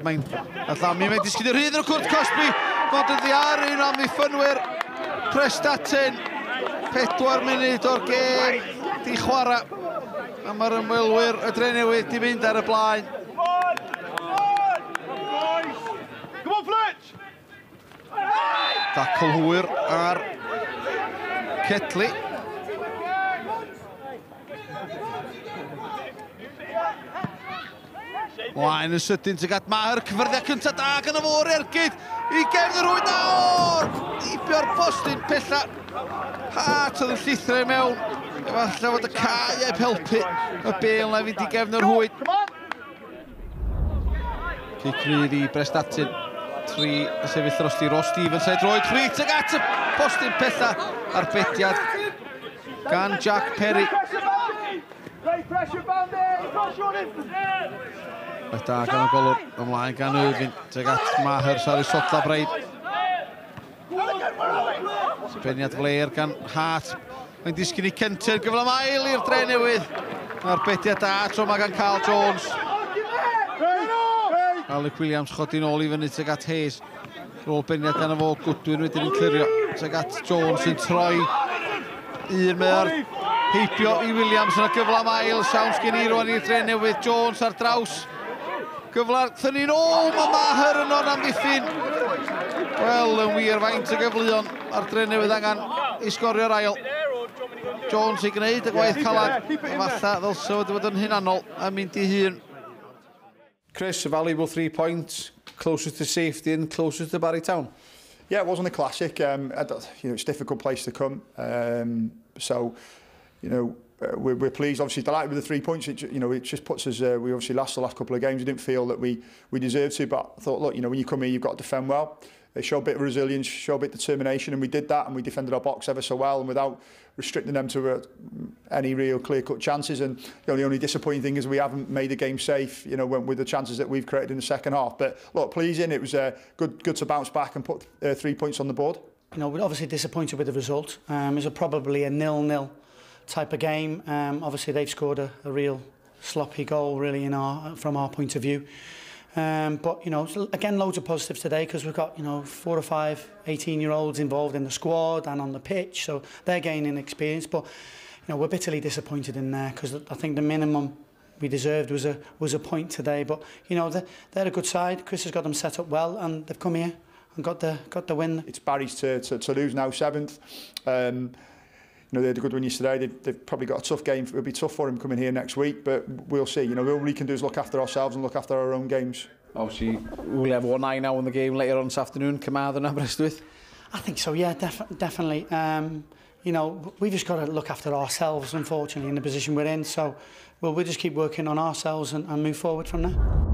Mae'n adlamu, mae'n disgyn i'r hyd o'r cwrt Cosby. Fod yn ddiar un am ddiffynwyr Prestatyn. 4 munud o'r gêm di chwarae. A mae'r ymwelwyr y Drenewydd di mynd ar y blaen. Dacl hwyr ar Ketli. Mlaen yn sydyn tuag at Maher, cyfyrddiau cyntaf da gan y fôr ergyd i gefn yr hwyd nawr! Ibio'r postyn pella. Hart oedd yn llithro i mewn. Efallai fod y cae heb helpu y bêl na fynd i gefn yr hwyd. Cic rhydd i Prestatyn. 3 y sefyll drosti Ross Stevens a'i droed chwith tuag at y postyn pella ar bediad gan Jack Perry. Oedd da gan y golwr ymlaen gan Irvin tuag at Maher Sari Sotla Breid. Sbeniad fleir gan Hart. Mae'n disgyn i Center gyfle mael i'r Drenewydd. Ar bediad da tro mae gan Carl Jones. Alec Williams chodi nôl i fyny tuag at Hayes. Rôl beniad gan y fo Goodwin wedyn yn clirio tuag at Jones yn troi. Un me'r heibio i Williams yn y gyfle mael. Siawns gen i rwan i'r Drenewydd. Jones ar draws. Gyfla'r thynnu nôl. Mae Maher yn o'n amddiffyn. Wel, yn wir faint y gyfleon ar Drenewydd angen i sgorio'r ail. Jones i gwneud y gwaith calad. Efallai ddylse wedi bod yn hunanol a mynd i hun. Chris, a valuable 3 points, closer to safety and closer to Barry Town. Yeah, it wasn't a classic. It's a difficult place to come. We're pleased, obviously delighted with the 3 points. It just puts us. We obviously lost the last couple of games. We didn't feel that we deserved to, but I thought, look, when you come here, you've got to defend well. Show a bit of resilience, show a bit of determination, and we did that, and we defended our box ever so well, and without restricting them to any real clear-cut chances. And the only disappointing thing is we haven't made the game safe, with the chances that we've created in the second half. But look, pleasing. It was good to bounce back and put 3 points on the board. We're obviously disappointed with the result. It was probably a 0-0 type of game. Obviously, they've scored a real sloppy goal, really, from our point of view. But, again, loads of positives today because we've got, 4 or 5 18-year-olds involved in the squad and on the pitch, so they're gaining experience. But, we're bitterly disappointed in there because I think the minimum we deserved was a point today. But, they're a good side. Chris has got them set up well and they've come here and got the win. It's Barry's to lose now, 7th. They had a good win yesterday. They've probably got a tough game. It'll be tough for them coming here next week, but we'll see. All we can do is look after ourselves and look after our own games. Obviously, we'll have 1-9 now in the game later on this afternoon. Carmarthen and Aberystwyth. I think so, yeah, definitely. We've just got to look after ourselves, unfortunately, in the position we're in. So we'll just keep working on ourselves and move forward from there.